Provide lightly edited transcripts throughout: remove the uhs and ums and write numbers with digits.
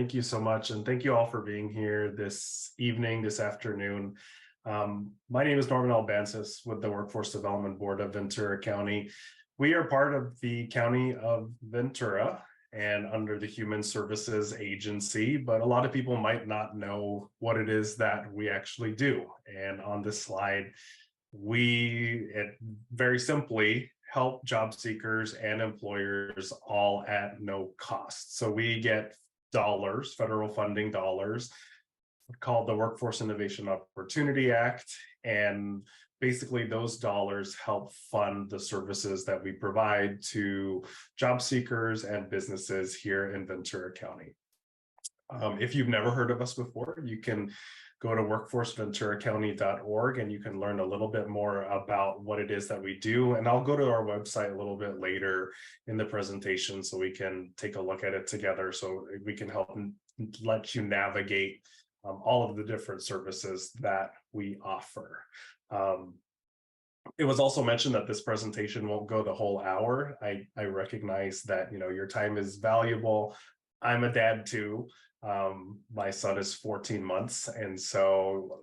Thank you so much. And thank you all for being here this evening, this afternoon. My name is Norman Albansis with the Workforce Development Board of Ventura County. We are part of the County of Ventura and under the Human Services Agency, but a lot of people might not know what it is that we actually do. And on this slide, it very simply help job seekers and employers all at no cost. So we get dollars, federal funding dollars, called the Workforce Innovation Opportunity Act. And basically those dollars help fund the services that we provide to job seekers and businesses here in Ventura County. If you've never heard of us before, you can go to workforceventuracounty.org and you can learn a little bit more about what it is that we do. And I'll go to our website a little bit later in the presentation so we can take a look at it together, so we can help let you navigate all of the different services that we offer. It was also mentioned that this presentation won't go the whole hour. I recognize that your time is valuable. I'm a dad too. My son is 14 months, and so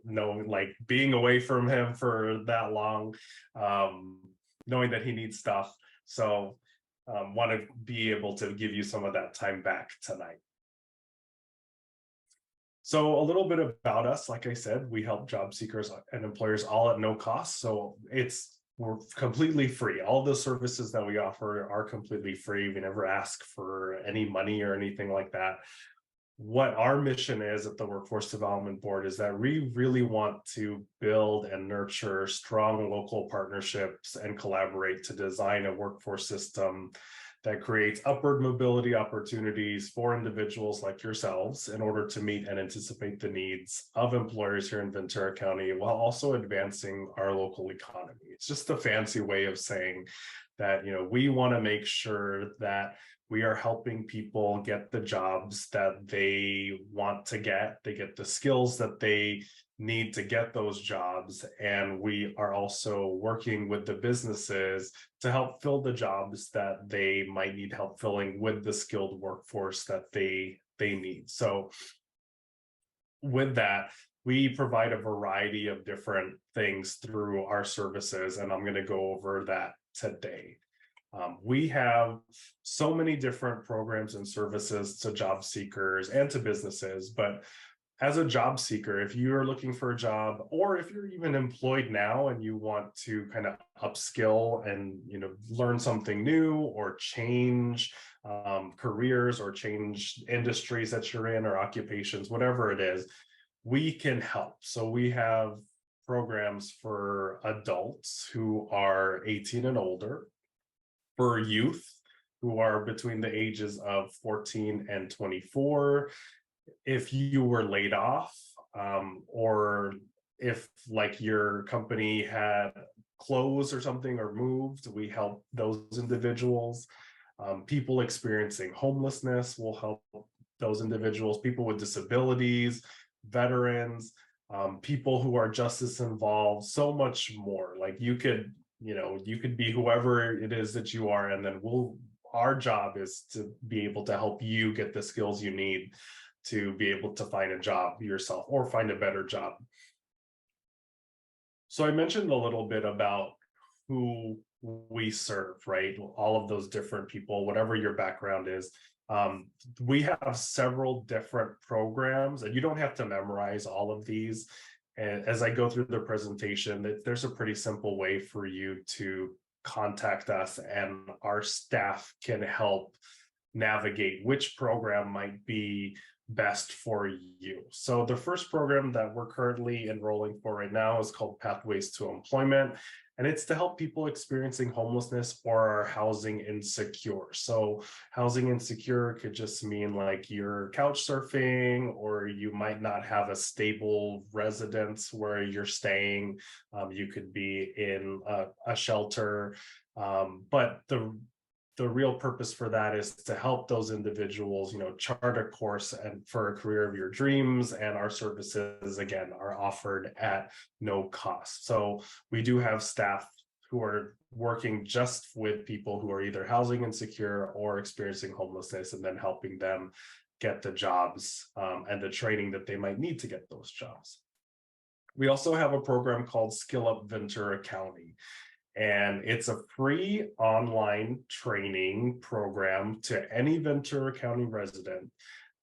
being away from him for that long, knowing that he needs stuff, so want to be able to give you some of that time back tonight. So a little bit about us. Like I said, we help job seekers and employers all at no cost. So we're completely free. All the services that we offer are completely free. We never ask for any money or anything like that. What our mission is at the Workforce Development Board is that we really want to build and nurture strong local partnerships and collaborate to design a workforce system that creates upward mobility opportunities for individuals like yourselves in order to meet and anticipate the needs of employers here in Ventura County, while also advancing our local economy. It's just a fancy way of saying that, we want to make sure that we are helping people get the jobs that they want to get. They get the skills that they need to get those jobs. And we are also working with the businesses to help fill the jobs that they might need help filling with the skilled workforce that they need. So with that, we provide a variety of different things through our services, and I'm going to go over that today. We have so many different programs and services to job seekers and to businesses, but as a job seeker, if you're looking for a job, or if you're even employed now and you want to kind of upskill and learn something new or change careers or change industries that you're in or occupations, whatever it is, we can help. So we have programs for adults who are 18 and older, for youth who are between the ages of 14 and 24. If you were laid off, or if your company had closed or something or moved, we help those individuals. People experiencing homelessness, will help those individuals. People with disabilities, veterans, people who are justice involved, so much more. You could be whoever it is that you are, and then our job is to be able to help you get the skills you need to be able to find a job yourself or find a better job. So I mentioned a little bit about who we serve, right? All of those different people, whatever your background is. We have several different programs, and you don't have to memorize all of these. And as I go through the presentation, there's a pretty simple way for you to contact us, and our staff can help navigate which program might be best for you. So the first program that we're currently enrolling for right now is called Pathways to Employment, and it's to help people experiencing homelessness or are housing insecure. So housing insecure could just mean you're couch surfing, or you might not have a stable residence where you're staying. You could be in a shelter, but the real purpose for that is to help those individuals, chart a course and for a career of your dreams. And our services, again, are offered at no cost. So we do have staff who are working just with people who are either housing insecure or experiencing homelessness, and then helping them get the jobs and the training that they might need to get those jobs. We also have a program called Skill Up Ventura County, and it's a free online training program to any Ventura County resident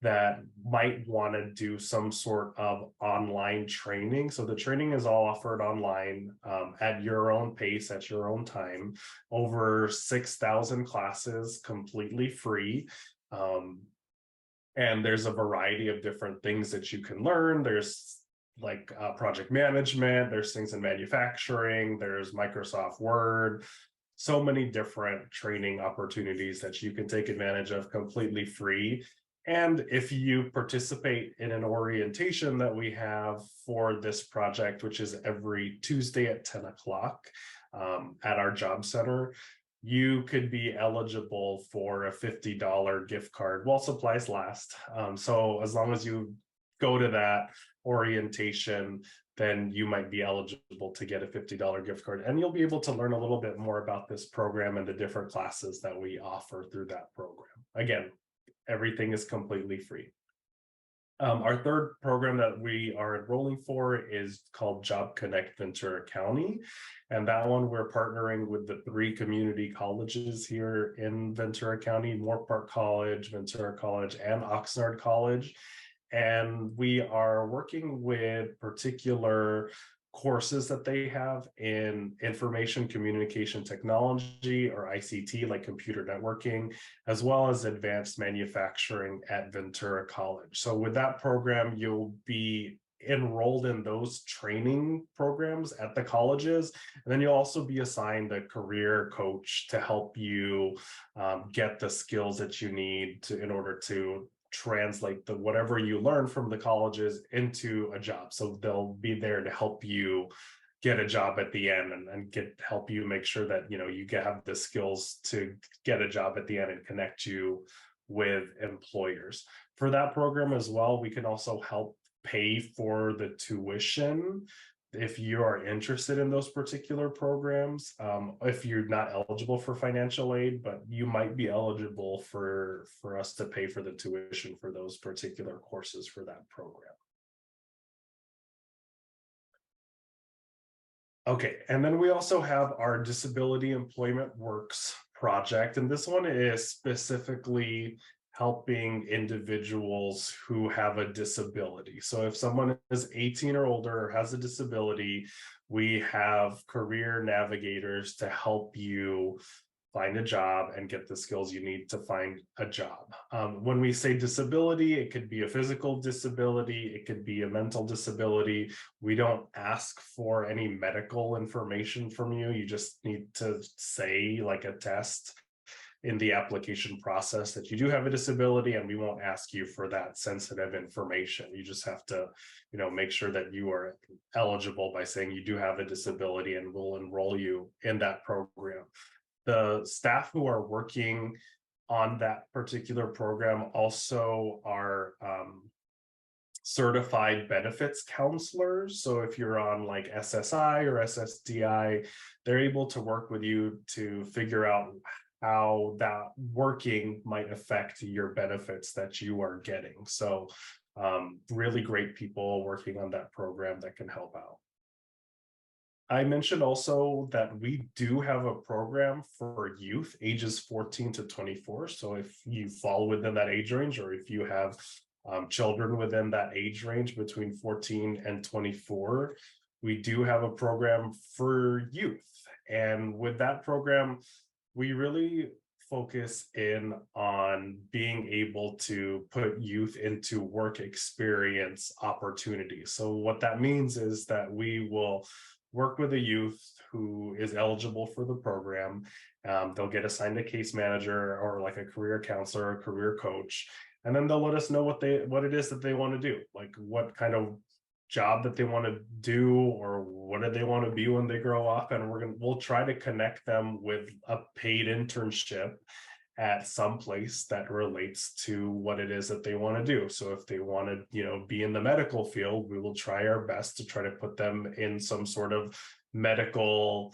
that might want to do some sort of online training. So the training is all offered online at your own pace, at your own time, over 6,000 classes completely free. And there's a variety of different things that you can learn. There's like project management, there's things in manufacturing, there's Microsoft Word, so many different training opportunities that you can take advantage of completely free. And if you participate in an orientation that we have for this project, which is every Tuesday at 10 o'clock at our job center, you could be eligible for a $50 gift card while supplies last. So as long as you go to that orientation, then you might be eligible to get a $50 gift card, and you'll be able to learn a little bit more about this program and the different classes that we offer through that program. Again, everything is completely free. Our third program that we are enrolling for is called Job Connect Ventura County. And that one, we're partnering with the 3 community colleges here in Ventura County: Moore Park College, Ventura College, and Oxnard College. And we are working with particular courses that they have in information communication technology, or ICT, like computer networking, as well as advanced manufacturing at Ventura College. So with that program, you'll be enrolled in those training programs at the colleges, and then you'll also be assigned a career coach to help you get the skills that you need in order to translate whatever you learn from the colleges into a job. So they'll be there to help you get a job at the end, and help you make sure that you have the skills to get a job at the end and connect you with employers. For that program as well, we can also help pay for the tuition if you are interested in those particular programs. If you're not eligible for financial aid, but you might be eligible for us to pay for the tuition for those particular courses for that program. Okay, and then we also have our Disability Employment Works project, and this one is specifically helping individuals who have a disability. So if someone is 18 or older or has a disability, we have career navigators to help you find a job and get the skills you need to find a job. When we say disability, it could be a physical disability, it could be a mental disability. We don't ask for any medical information from you. You just need to say, like, a test in the application process that you do have a disability, and we won't ask you for that sensitive information. You just have to, make sure that you are eligible by saying you do have a disability, and we'll enroll you in that program. The staff who are working on that particular program also are certified benefits counselors. So if you're on like SSI or SSDI, they're able to work with you to figure out how that working might affect your benefits that you are getting. So really great people working on that program that can help out. I mentioned also that we do have a program for youth ages 14 to 24. So if you fall within that age range, or if you have children within that age range between 14 and 24, we do have a program for youth. And with that program, we really focus in on being able to put youth into work experience opportunities. So what that means is that we will work with a youth who is eligible for the program. They'll get assigned a case manager or like a career counselor, a career coach, and then they'll let us know what it is that they want to do, like what kind of job that they want to do, or what do they want to be when they grow up. And we'll try to connect them with a paid internship at some place that relates to what it is that they want to do. So if they want to, be in the medical field, we will try our best to try to put them in some sort of medical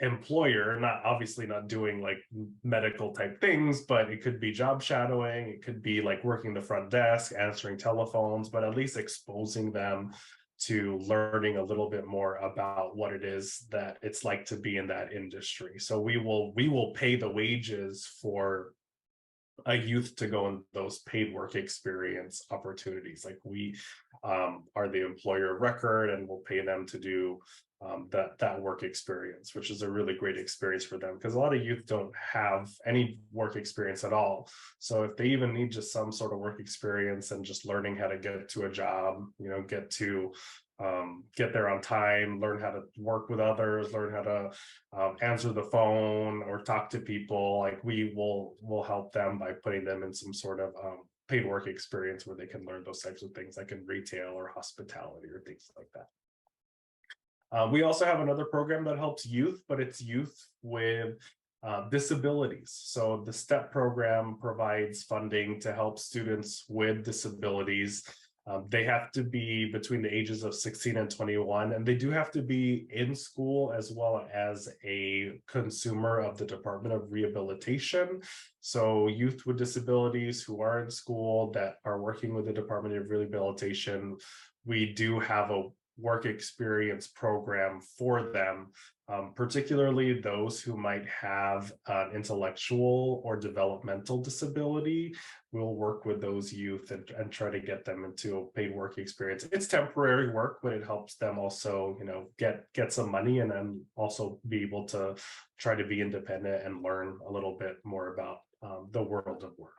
employer, not obviously not doing like medical type things, but it could be job shadowing, it could be like working the front desk, answering telephones, but at least exposing them to learning a little bit more about what it is that it's like to be in that industry. So we will pay the wages for a youth to go in those paid work experience opportunities. Like we are the employer of record, and we'll pay them to do that work experience, which is a really great experience for them, because a lot of youth don't have any work experience at all. So if they even need just some sort of work experience and just learning how to get to a job, get there on time, learn how to work with others, learn how to answer the phone or talk to people, like will help them by putting them in some sort of paid work experience where they can learn those types of things, like in retail or hospitality or things like that. We also have another program that helps youth, but it's youth with disabilities. So the STEP program provides funding to help students with disabilities. They have to be between the ages of 16 and 21, and they do have to be in school as well as a consumer of the Department of Rehabilitation. So youth with disabilities who are in school that are working with the Department of Rehabilitation, we do have a work experience program for them, particularly those who might have an intellectual or developmental disability. We'll work with those youth and try to get them into a paid work experience. It's temporary work, but it helps them also, get some money, and then also be able to try to be independent and learn a little bit more about the world of work.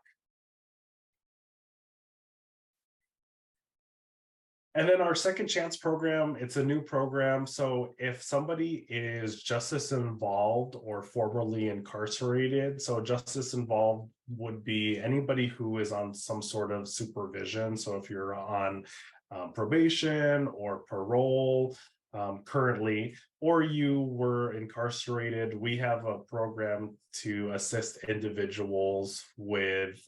And then our second chance program, it's a new program. So if somebody is justice involved or formerly incarcerated, so justice involved would be anybody who is on some sort of supervision. So if you're on probation or parole currently, or you were incarcerated, we have a program to assist individuals with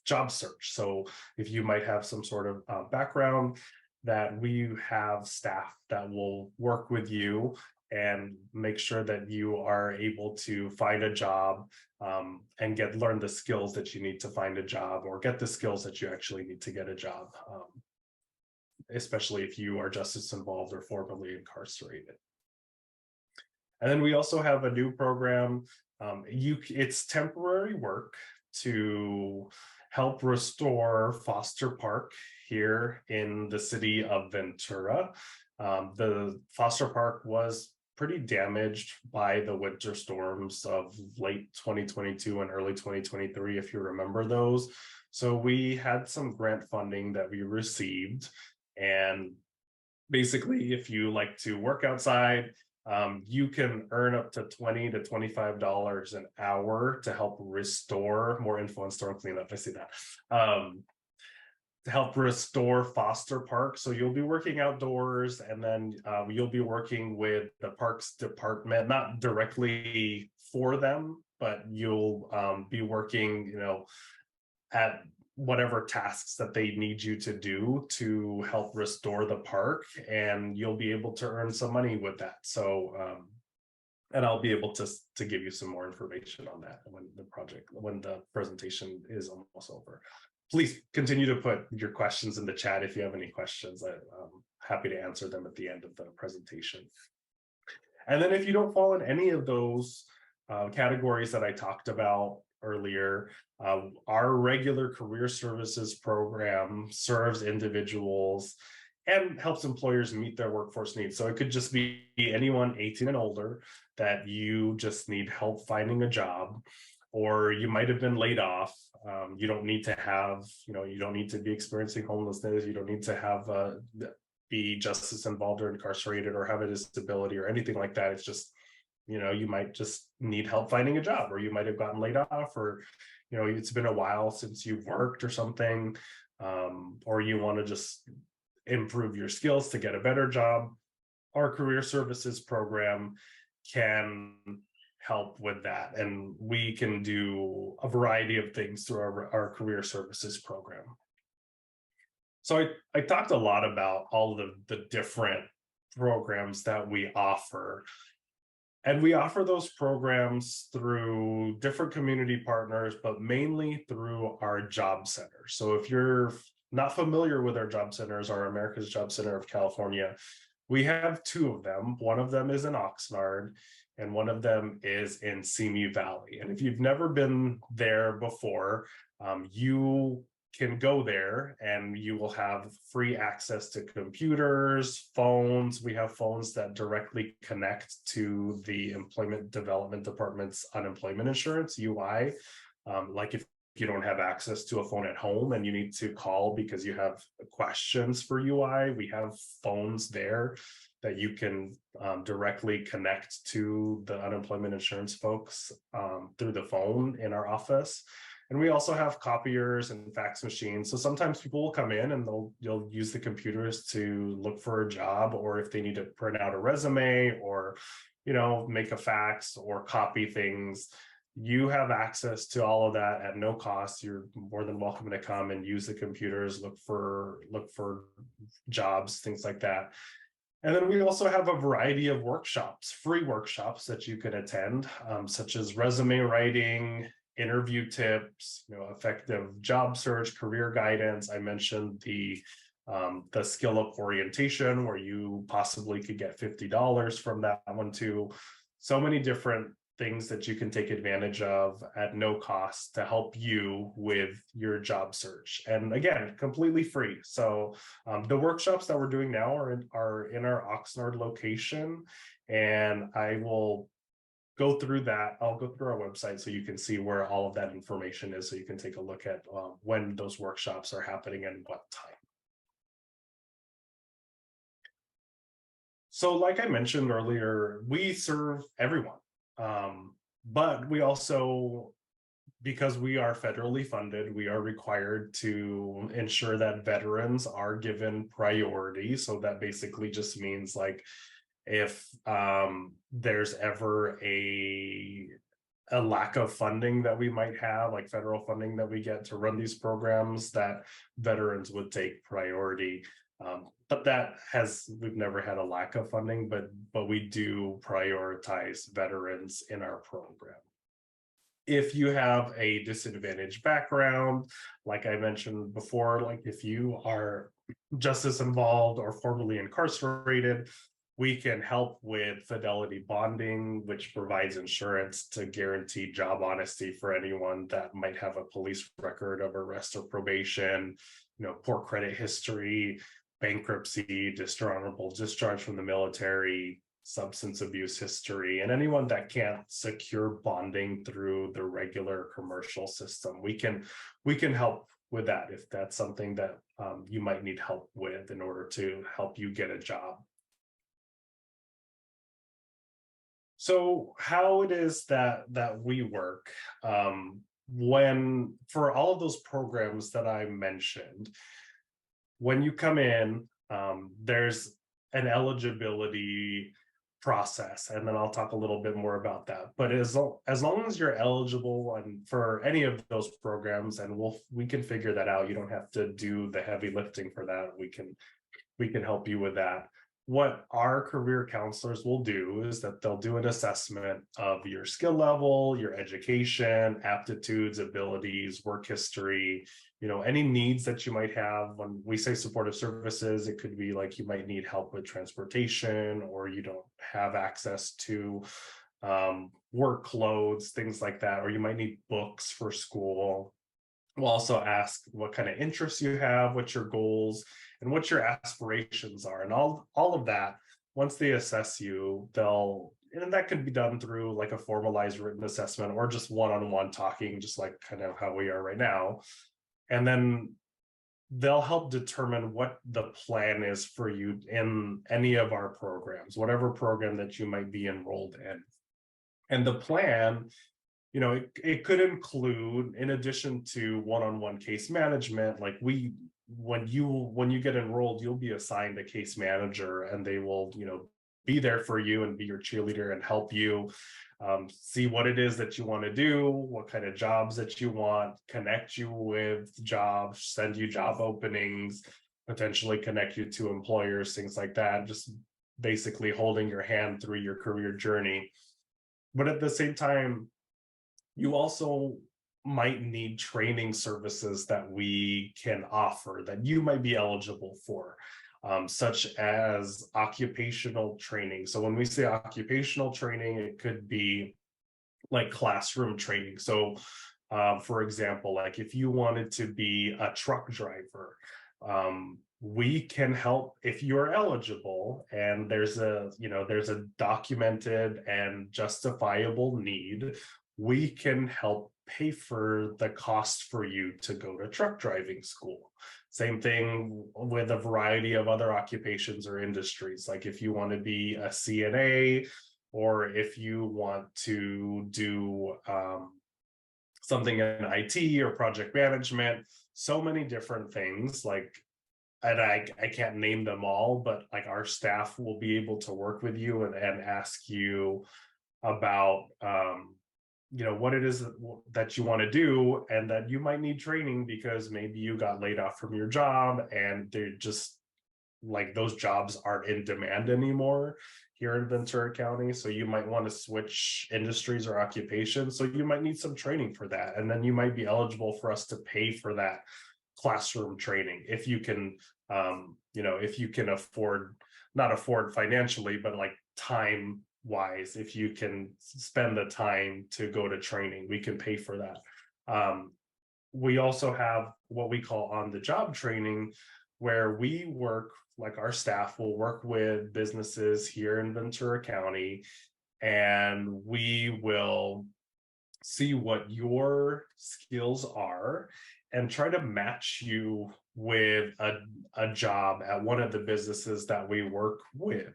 job search. So if you might have some sort of background, that we have staff that will work with you and make sure that you are able to find a job and learn the skills that you need to find a job, or get the skills that you actually need to get a job, especially if you are justice involved or formerly incarcerated. And then we also have a new program. It's temporary work to help restore Foster Park here in the city of Ventura. The Foster Park was pretty damaged by the winter storms of late 2022 and early 2023, if you remember those. So we had some grant funding that we received, and basically, if you like to work outside, you can earn up to $20 to $25 an hour to help restore. More info on storm cleanup, I see that. To help restore Foster Park. So you'll be working outdoors, and then you'll be working with the Parks Department, not directly for them, but you'll be working, at whatever tasks that they need you to do to help restore the park, and you'll be able to earn some money with that. So and I'll be able to give you some more information on that when the presentation is almost over. Please continue to put your questions in the chat if you have any questions. I'm happy to answer them at the end of the presentation. And then if you don't fall in any of those categories that I talked about earlier, our regular career services program serves individuals and helps employers meet their workforce needs. So it could just be anyone 18 and older that you just need help finding a job, or you might have been laid off. You don't need to have, you don't need to be experiencing homelessness. You don't need to have be justice involved or incarcerated or have a disability or anything like that. It's just, you might just need help finding a job, or you might have gotten laid off, or, it's been a while since you've worked or something, or you want to just improve your skills to get a better job. Our career services program can help with that, and we can do a variety of things through our career services program. So I talked a lot about all of the different programs that we offer. And we offer those programs through different community partners, but mainly through our job center. So if you're not familiar with our job centers, our America's Job Center of California, we have two of them. One of them is in Oxnard, and one of them is in Simi Valley. And if you've never been there before, you can go there and you will have free access to computers, phones. We have phones that directly connect to the Employment Development Department's unemployment insurance, UI. Like if you don't have access to a phone at home and you need to call because you have questions for UI, we have phones there that you can directly connect to the unemployment insurance folks through the phone in our office. And we also have copiers and fax machines. So sometimes people will come in and you'll use the computers to look for a job, or if they need to print out a resume or, make a fax or copy things, you have access to all of that at no cost. You're more than welcome to come and use the computers, look for jobs, things like that. And then we also have a variety of workshops, free workshops that you can attend, such as resume writing, interview tips, effective job search, career guidance. I mentioned the skill up orientation, where you possibly could get $50 from that one too. So many different things that you can take advantage of at no cost to help you with your job search. And again, completely free. So the workshops that we're doing now are in our Oxnard location, and I will go through that. I'll go through our website so you can see where all of that information is, so you can take a look at when those workshops are happening and what time. So like I mentioned earlier, we serve everyone. But we also, because we are federally funded, we are required to ensure that veterans are given priority. So that basically just means, like, if there's ever a lack of funding that we might have, like federal funding that we get to run these programs, that veterans would take priority. But we've never had a lack of funding, but we do prioritize veterans in our program. If you have a disadvantaged background, like I mentioned before, like if you are justice involved or formerly incarcerated, we can help with fidelity bonding, which provides insurance to guarantee job honesty for anyone that might have a police record of arrest or probation, poor credit history, bankruptcy, dishonorable discharge from the military, substance abuse history, and anyone that can't secure bonding through the regular commercial system. We can help with that if that's something that you might need help with in order to help you get a job. So how it is that we work, when for all of those programs that I mentioned, when you come in, there's an eligibility process, and then I'll talk a little bit more about that. But as long as you're eligible and for any of those programs, and we can figure that out. You don't have to do the heavy lifting for that. We can help you with that. What our career counselors will do is that they'll do an assessment of your skill level, your education, aptitudes, abilities, work history, any needs that you might have. When we say supportive services, it could be like you might need help with transportation, or you don't have access to work clothes, things like that, or you might need books for school. We'll also ask what kind of interests you have, what your goals and what your aspirations are, and all of that. Once they assess you, and that can be done through like a formalized written assessment or just one-on-one talking, just like kind of how we are right now. And then they'll help determine what the plan is for you in any of our programs, whatever program that you might be enrolled in. And the plan, it could include, in addition to one-on-one case management, like when you get enrolled, you'll be assigned a case manager, and they will, be there for you and be your cheerleader and help you see what it is that you want to do, what kind of jobs that you want, connect you with jobs, send you job openings, potentially connect you to employers, things like that. Just basically holding your hand through your career journey. But at the same time, you also might need training services that we can offer that you might be eligible for, such as occupational training. So when we say occupational training, it could be like classroom training. So, for example, like if you wanted to be a truck driver, we can help if you're eligible and there's a documented and justifiable need. We can help pay for the cost for you to go to truck driving school. Same thing with a variety of other occupations or industries. Like if you want to be a CNA, or if you want to do something in IT or project management, so many different things. Like, and I can't name them all, but like our staff will be able to work with you and ask you about what it is that you want to do, and that you might need training because maybe you got laid off from your job and they're just like those jobs aren't in demand anymore here in Ventura County. So you might want to switch industries or occupations. So you might need some training for that. And then you might be eligible for us to pay for that classroom training if you can, if you can not afford financially, but like time wise, if you can spend the time to go to training, we can pay for that. We also have what we call on the job training, where we work, like our staff will work with businesses here in Ventura County, and we will see what your skills are and try to match you with a job at one of the businesses that we work with.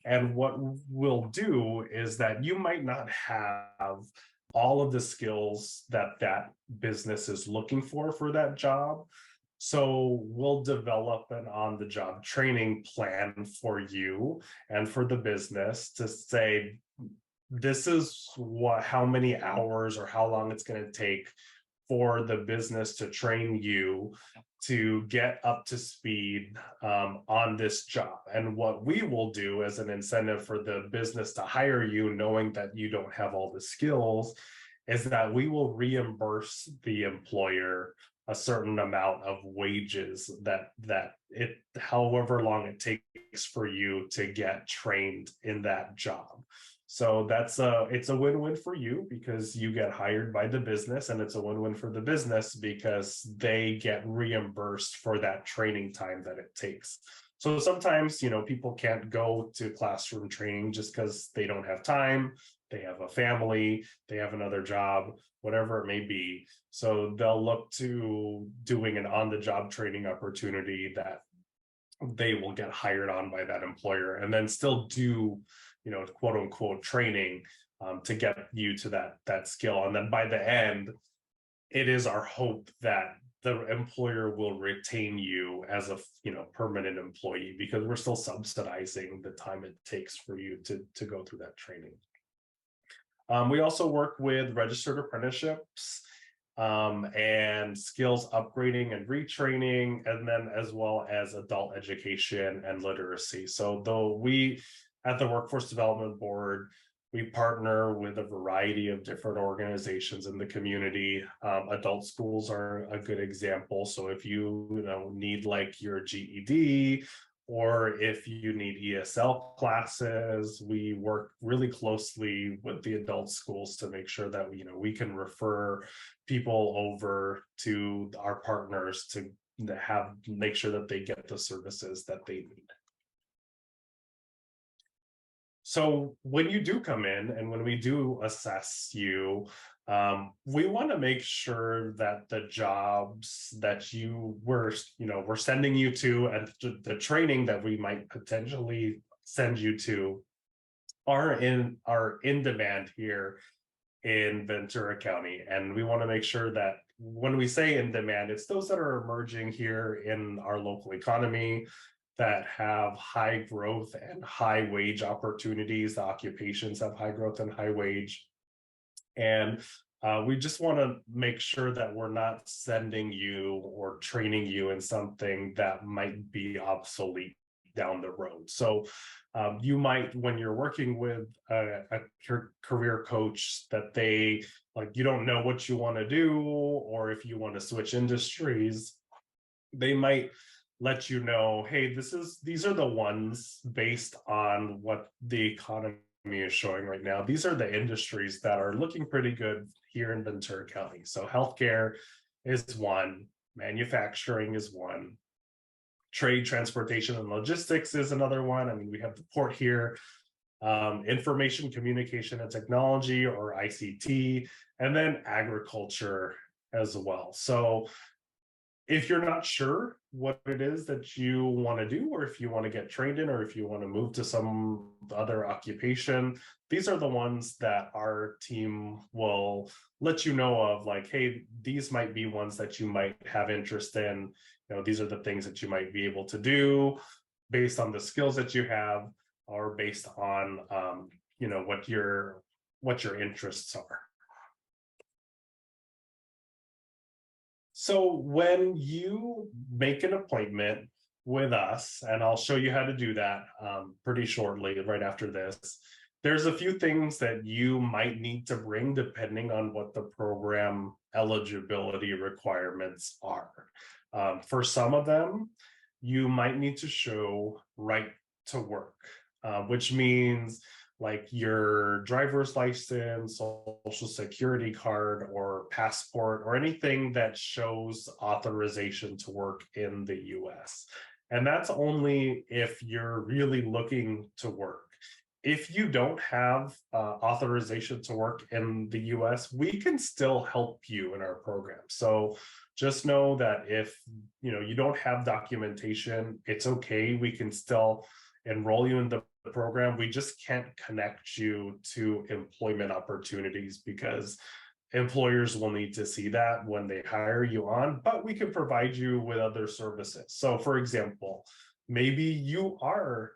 And what we'll do is that you might not have all of the skills that that business is looking for that job. So we'll develop an on-the-job training plan for you and for the business to say, this is how many hours or how long it's going to take for the business to train you to get up to speed on this job. And what we will do as an incentive for the business to hire you, knowing that you don't have all the skills, is that we will reimburse the employer a certain amount of wages that it however long it takes for you to get trained in that job. So it's a win-win for you because you get hired by the business, and it's a win-win for the business because they get reimbursed for that training time that it takes. So sometimes, people can't go to classroom training just because they don't have time, they have a family, they have another job, whatever it may be. So they'll look to doing an on-the-job training opportunity that they will get hired on by that employer, and then still do, quote unquote training to get you to that skill. And then by the end, it is our hope that the employer will retain you as a permanent employee, because we're still subsidizing the time it takes for you to go through that training. We also work with registered apprenticeships and skills upgrading and retraining, and then as well as adult education and literacy. So though we at the Workforce Development Board, we partner with a variety of different organizations in the community. Adult schools are a good example. So if you need like your GED, or if you need ESL classes, we work really closely with the adult schools to make sure that we can refer people over to our partners to make sure that they get the services that they need. So when you do come in and when we do assess you, we want to make sure that the jobs that we're sending you to, and the training that we might potentially send you to are in demand here in Ventura County. And we want to make sure that when we say in demand, it's those that are emerging here in our local economy that have high growth and high wage opportunities. The occupations have high growth and high wage. And we just want to make sure that we're not sending you or training you in something that might be obsolete down the road. So you might, when you're working with a career coach, that they like, you don't know what you want to do, or if you want to switch industries, they might let you know, hey, these are the ones based on what the economy is showing right now. These are the industries that are looking pretty good here in Ventura County. So healthcare is one, manufacturing is one, trade, transportation, and logistics is another one. I mean, we have the port here, information, communication, and technology, or ICT, and then agriculture as well. So if you're not sure what it is that you want to do, or if you want to get trained in, or if you want to move to some other occupation, these are the ones that our team will let you know of, like, hey, these might be ones that you might have interest in. These are the things that you might be able to do based on the skills that you have, or based on what your interests are. So when you make an appointment with us, and I'll show you how to do that pretty shortly right after this, there's a few things that you might need to bring depending on what the program eligibility requirements are. For some of them, you might need to show right to work, which means like your driver's license, social security card, or passport, or anything that shows authorization to work in the US. And that's only if you're really looking to work. If you don't have authorization to work in the US, we can still help you in our program. So just know that if you don't have documentation, it's okay. We can still enroll you in the program. We just can't connect you to employment opportunities, because employers will need to see that when they hire you on, but we can provide you with other services. So for example, maybe you are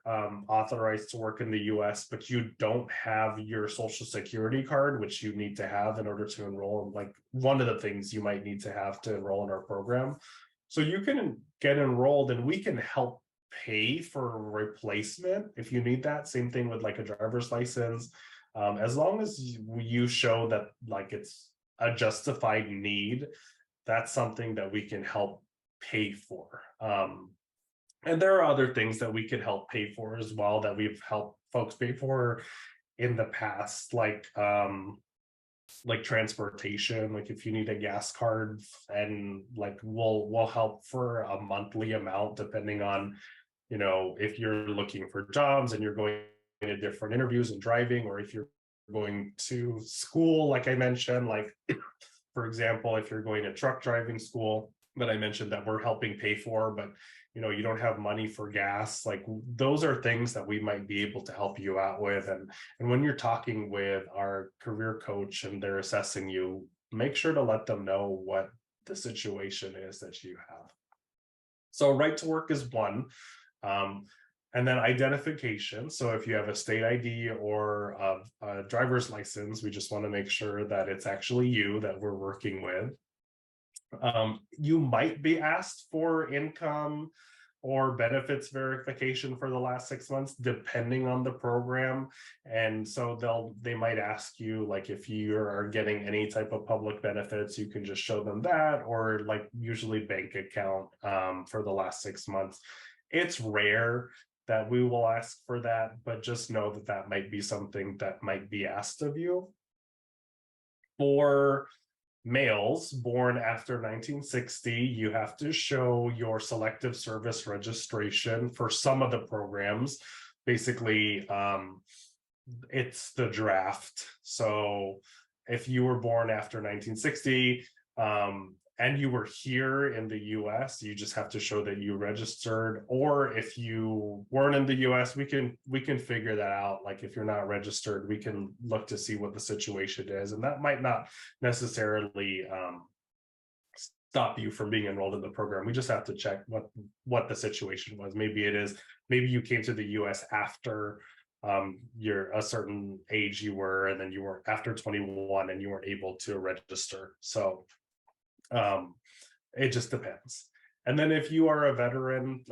authorized to work in the US, but you don't have your social security card, which you need to have in order to enroll. Like, one of the things you might need to have to enroll in our program. So you can get enrolled, and we can help pay for replacement if you need that. Same thing with like a driver's license. As long as you show that like it's a justified need, that's something that we can help pay for. And there are other things that we could help pay for as well, that we've helped folks pay for in the past, like transportation. Like if you need a gas card, and like we'll help for a monthly amount depending on if you're looking for jobs and you're going to different interviews and driving, or if you're going to school, like I mentioned, like for example, if you're going to truck driving school that I mentioned that we're helping pay for, but you don't have money for gas, like those are things that we might be able to help you out with. And when you're talking with our career coach and they're assessing you, make sure to let them know what the situation is that you have. So right to work is one. And then identification. So if you have a state ID or a driver's license, we just want to make sure that it's actually you that we're working with. You might be asked for income or benefits verification for the last 6 months, depending on the program. And so they might ask you, like, if you are getting any type of public benefits, you can just show them that, or like usually bank account for the last 6 months. It's rare that we will ask for that, but just know that that might be something that might be asked of you. For males born after 1960, you have to show your selective service registration for some of the programs. Basically, it's the draft. So if you were born after 1960, and you were here in the US, you just have to show that you registered. Or if you weren't in the US, we can figure that out. Like if you're not registered, we can look to see what the situation is. And that might not necessarily stop you from being enrolled in the program. We just have to check what the situation was. Maybe you came to the US after you're a certain age you were, and then you were after 21 and you weren't able to register. So it just depends. And then if you are a veteran,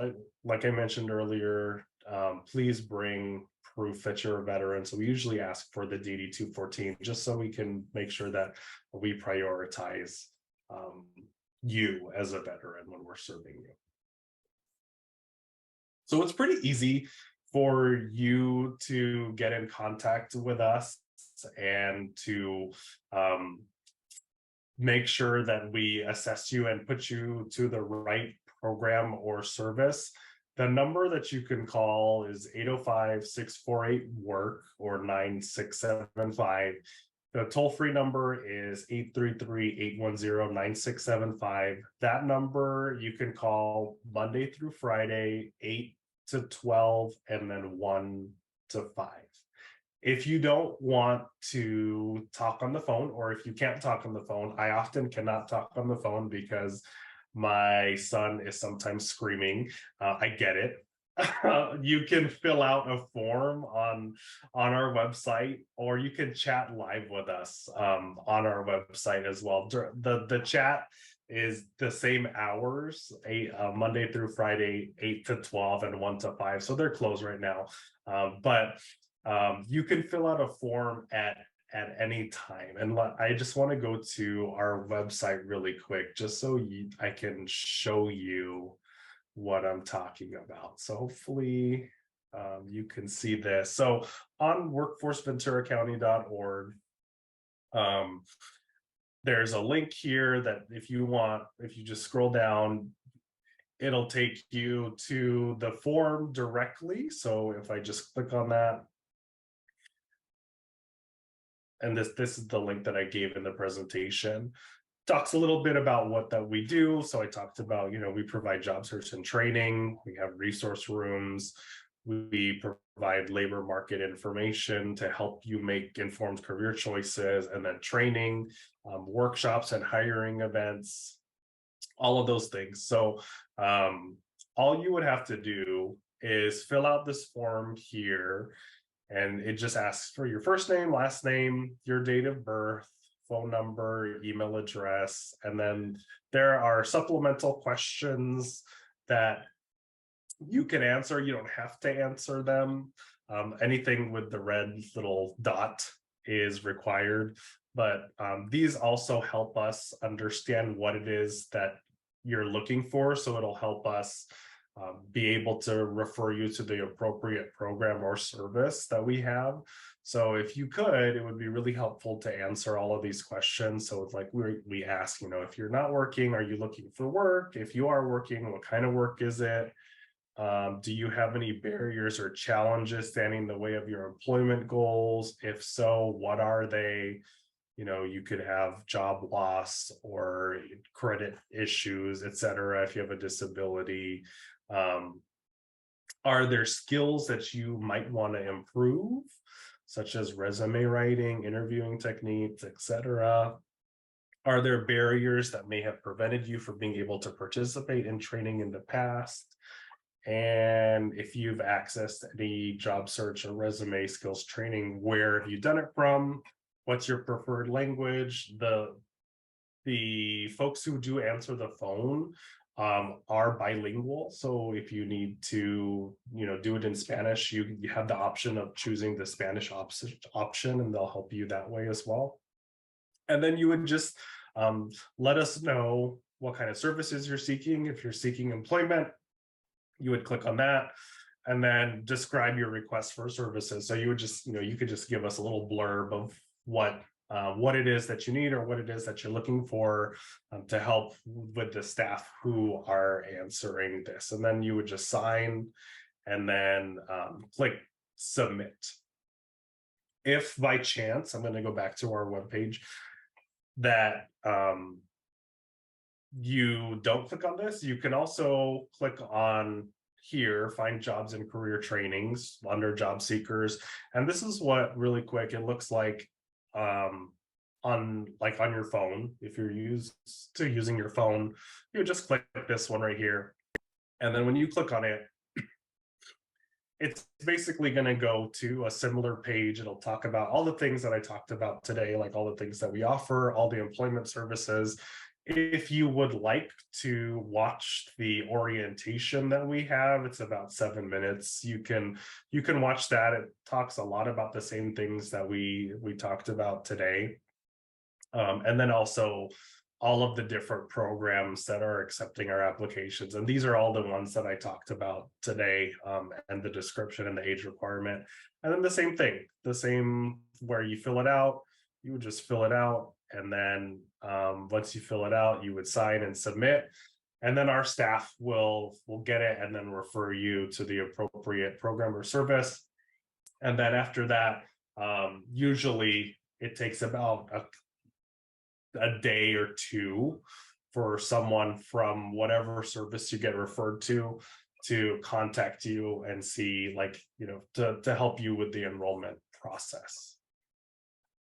like I mentioned earlier, please bring proof that you're a veteran. So we usually ask for the DD 214 just so we can make sure that we prioritize you as a veteran when we're serving you. So it's pretty easy for you to get in contact with us and to make sure that we assess you and put you to the right program or service. The number that you can call is 805-648-WORK or 9675. The toll-free number is 833-810-9675. That number you can call Monday through Friday, 8 to 12, and then 1 to 5. If you don't want to talk on the phone, or if you can't talk on the phone, I often cannot talk on the phone because my son is sometimes screaming. I get it. You can fill out a form on our website, or you can chat live with us on our website as well. The chat is the same hours, Monday through Friday, 8 to 12 and 1 to 5. So they're closed right now. But you can fill out a form at any time. And I just want to go to our website really quick, just so I can show you what I'm talking about. So hopefully you can see this. So on workforceventuracounty.org, there's a link here that if you just scroll down, it'll take you to the form directly. So if I just click on that, and this is the link that I gave in the presentation, talks a little bit about what that we do. So I talked about, we provide job search and training, we have resource rooms, we provide labor market information to help you make informed career choices, and then training, workshops and hiring events, all of those things. So all you would have to do is fill out this form here, and it just asks for your first name, last name, your date of birth, phone number, email address, and then there are supplemental questions that you can answer. You don't have to answer them. Anything with the red little dot is required, but these also help us understand what it is that you're looking for. So it'll help us be able to refer you to the appropriate program or service that we have. So if you could, it would be really helpful to answer all of these questions. So it's like we ask, if you're not working, are you looking for work? If you are working, what kind of work is it? Do you have any barriers or challenges standing in the way of your employment goals? If so, what are they? You could have job loss or credit issues, etc. If you have a disability, are there skills that you might want to improve, such as resume writing, interviewing techniques, etc.? Are there barriers that may have prevented you from being able to participate in training in the past? And if you've accessed any job search or resume skills training, where have you done it from? What's your preferred language? The folks who do answer the phone are bilingual. So if you need to, do it in Spanish, you have the option of choosing the Spanish option, and they'll help you that way as well. And then you would just let us know what kind of services you're seeking. If you're seeking employment, you would click on that and then describe your request for services. So you would just, you could just give us a little blurb of what it is that you need or what it is that you're looking for to help with the staff who are answering this. And then you would just sign and then click submit. If by chance, I'm going to go back to our webpage, that you don't click on this, you can also click on here, find jobs and career trainings under job seekers. And this is what really quick it looks like on your phone. If you're used to using your phone, you just click this one right here. And then when you click on it, it's basically going to go to a similar page. It'll talk about all the things that I talked about today, like all the things that we offer, all the employment services. if you would like to watch the orientation that we have, it's about 7 minutes. You can watch that. It talks a lot about the same things that we talked about today. And then also all of the different programs that are accepting our applications. And these are all the ones that I talked about today, and the description and the age requirement. And then the same thing, the same where you fill it out, you would just fill it out. And then once you fill it out, you would sign and submit. And then our staff will get it and then refer you to the appropriate program or service. And then after that, usually it takes about a day or two for someone from whatever service you get referred to contact you and see, like, to help you with the enrollment process.